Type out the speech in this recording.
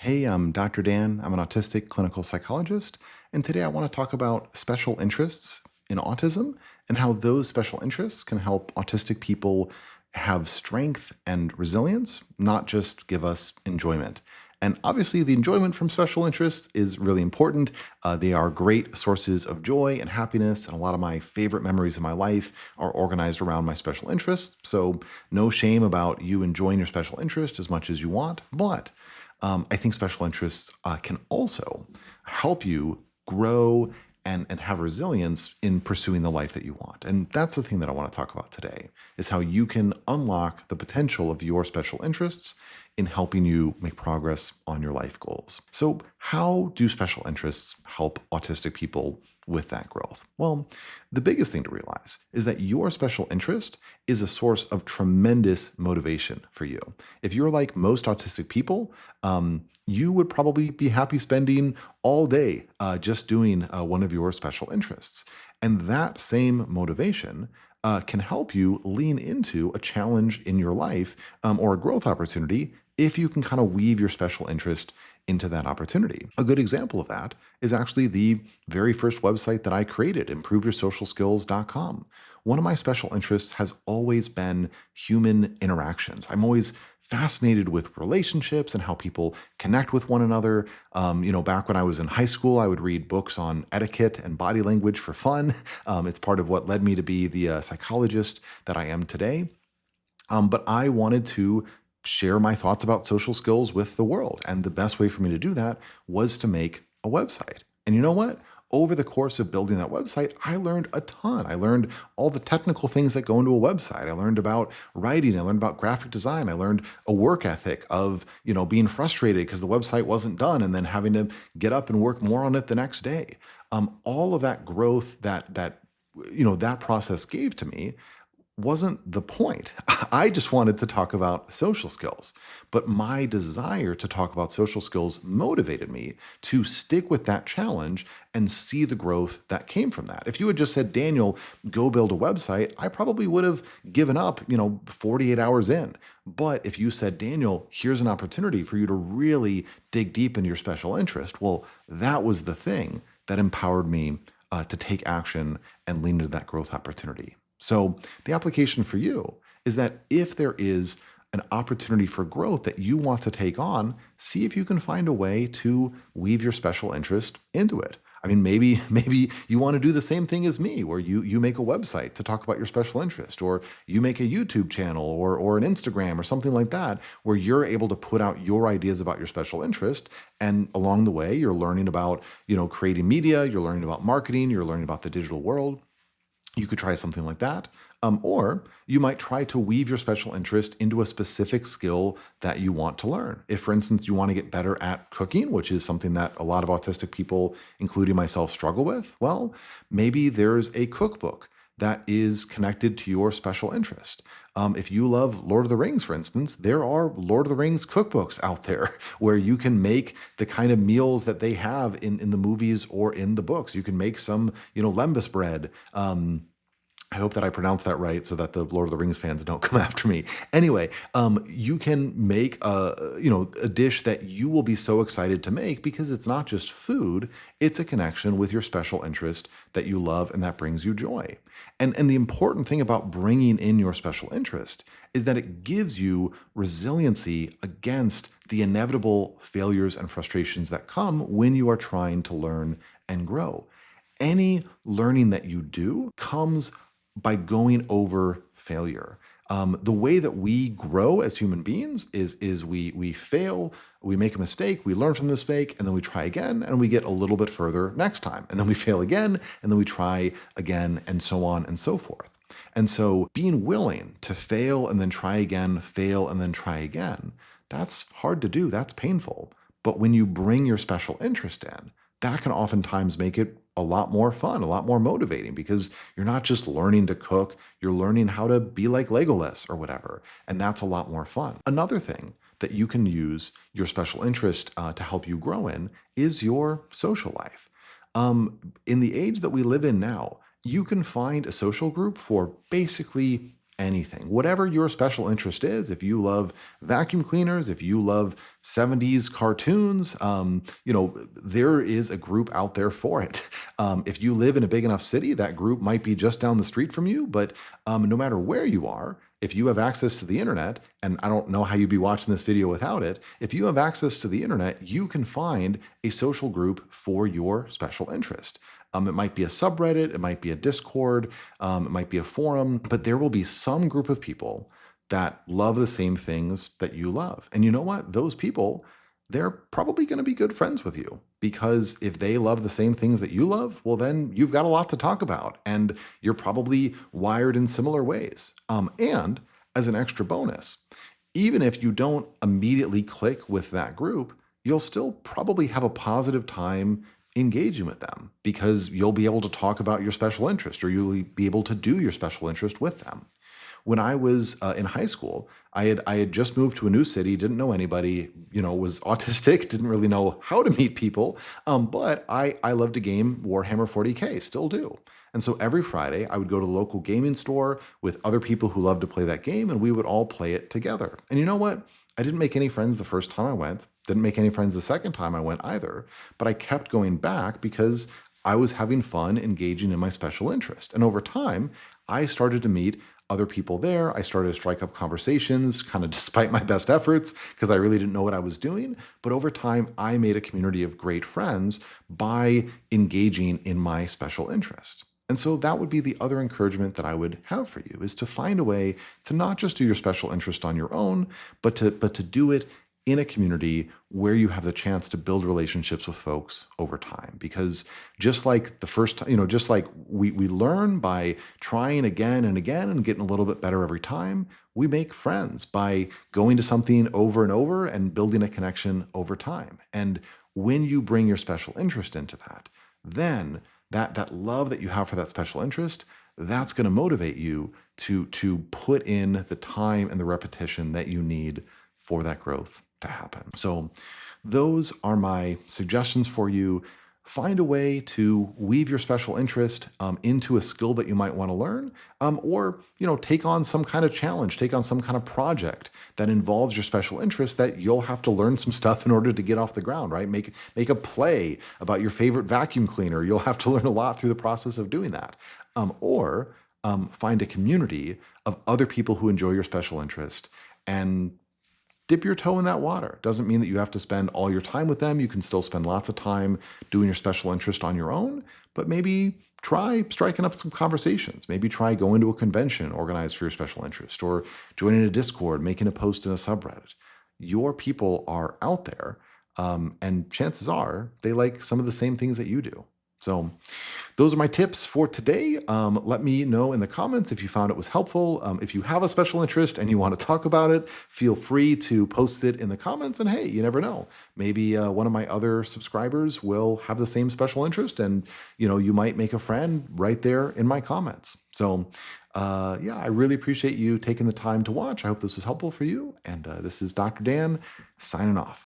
Hey, I'm Dr. Dan. I'm an autistic clinical psychologist, and today I want to talk about special interests in autism and how those special interests can help autistic people have strength and resilience, not just give us enjoyment. And obviously, the enjoyment from special interests is really important. They are great sources of joy and happiness, and a lot of my favorite memories of my life are organized around my special interests. So, no shame about you enjoying your special interest as much as you want, but I think special interests can also help you grow and have resilience in pursuing the life that you want. And that's the thing that I want to talk about today is how you can unlock the potential of your special interests in helping you make progress on your life goals. So, how do special interests help autistic people with that growth? Well, the biggest thing to realize is that your special interest is a source of tremendous motivation for you. If you're like most autistic people, you would probably be happy spending all day just doing one of your special interests. And that same motivation can help you lean into a challenge in your life or a growth opportunity if you can kind of weave your special interest into that opportunity. A good example of that is actually the very first website that I created, improveyoursocialskills.com. One of my special interests has always been human interactions. I'm always fascinated with relationships and how people connect with one another. Back when I was in high school, I would read books on etiquette and body language for fun. It's part of what led me to be the psychologist that I am today. But I wanted to share my thoughts about social skills with the world. And the best way for me to do that was to make a website. And you know what? Over the course of building that website, I learned a ton. I learned all the technical things that go into a website. I learned about writing. I learned about graphic design. I learned a work ethic of, being frustrated because the website wasn't done and then having to get up and work more on it the next day. All of that growth that process gave to me wasn't the point. I just wanted to talk about social skills. But my desire to talk about social skills motivated me to stick with that challenge and see the growth that came from that. If you had just said, Daniel, go build a website, I probably would have given up, 48 hours in. But if you said, Daniel, here's an opportunity for you to really dig deep into your special interest, well, that was the thing that empowered me to take action and lean into that growth opportunity. So the application for you is that if there is an opportunity for growth that you want to take on, see if you can find a way to weave your special interest into it. I mean, maybe you want to do the same thing as me, where you make a website to talk about your special interest, or you make a YouTube channel or an Instagram or something like that, where you're able to put out your ideas about your special interest. And along the way, you're learning about, creating media, you're learning about marketing, you're learning about the digital world. You could try something like that. Or you might try to weave your special interest into a specific skill that you want to learn. If, for instance, you want to get better at cooking, which is something that a lot of autistic people, including myself, struggle with, well, maybe there's a cookbook that is connected to your special interest. If you love Lord of the Rings, for instance, there are Lord of the Rings cookbooks out there where you can make the kind of meals that they have in the movies or in the books. You can make some, lembas bread. I hope that I pronounced that right so that the Lord of the Rings fans don't come after me. Anyway, you can make a dish that you will be so excited to make because it's not just food, it's a connection with your special interest that you love and that brings you joy. And the important thing about bringing in your special interest is that it gives you resiliency against the inevitable failures and frustrations that come when you are trying to learn and grow. Any learning that you do comes by going over failure. The way that we grow as human beings is we fail, we make a mistake, we learn from the mistake, and then we try again, and we get a little bit further next time. And then we fail again, and then we try again, and so on and so forth. And so being willing to fail and then try again, fail and then try again, that's hard to do, that's painful. But when you bring your special interest in, that can oftentimes make it a lot more fun, a lot more motivating, because you're not just learning to cook, you're learning how to be like Legolas or whatever. And that's a lot more fun. Another thing that you can use your special interest to help you grow in is your social life. In the age that we live in now, you can find a social group for basically anything. Whatever your special interest is, if you love vacuum cleaners, if you love 70s cartoons, there is a group out there for it. If you live in a big enough city, that group might be just down the street from you, but no matter where you are, if you have access to the internet, and I don't know how you'd be watching this video without it, if you have access to the internet, you can find a social group for your special interest. It might be a subreddit, it might be a Discord, it might be a forum, but there will be some group of people that love the same things that you love. And you know what? Those people, they're probably going to be good friends with you, because if they love the same things that you love, well, then you've got a lot to talk about and you're probably wired in similar ways. And as an extra bonus, even if you don't immediately click with that group, you'll still probably have a positive time engaging with them, because you'll be able to talk about your special interest, or you'll be able to do your special interest with them. When I was in high school, I had just moved to a new city, didn't know anybody, was autistic, didn't really know how to meet people, but I loved to game Warhammer 40K, still do. And so every Friday, I would go to the local gaming store with other people who loved to play that game, and we would all play it together. And you know what? I didn't make any friends the first time I went, didn't make any friends the second time I went either, but I kept going back because I was having fun engaging in my special interest. And over time, I started to meet other people there. I started to strike up conversations, kind of despite my best efforts, because I really didn't know what I was doing. But over time, I made a community of great friends by engaging in my special interest. And so that would be the other encouragement that I would have for you, is to find a way to not just do your special interest on your own, but to do it in a community where you have the chance to build relationships with folks over time. Because just like the first time, just like we learn by trying again and again and getting a little bit better every time, we make friends by going to something over and over and building a connection over time. And when you bring your special interest into that, then that love that you have for that special interest, that's going to motivate you to put in the time and the repetition that you need for that growth to happen. So those are my suggestions for you. Find a way to weave your special interest into a skill that you might want to learn, or take on some kind of challenge, take on some kind of project that involves your special interest that you'll have to learn some stuff in order to get off the ground, right? Make a play about your favorite vacuum cleaner. You'll have to learn a lot through the process of doing that. Or find a community of other people who enjoy your special interest and dip your toe in that water. Doesn't mean that you have to spend all your time with them. You can still spend lots of time doing your special interest on your own, but maybe try striking up some conversations. Maybe try going to a convention organized for your special interest, or joining a Discord, making a post in a subreddit. Your people are out there, and chances are they like some of the same things that you do. So those are my tips for today. Let me know in the comments if you found it was helpful. If you have a special interest and you want to talk about it, feel free to post it in the comments. And hey, you never know. Maybe one of my other subscribers will have the same special interest, and you might make a friend right there in my comments. So yeah, I really appreciate you taking the time to watch. I hope this was helpful for you. And this is Dr. Dan signing off.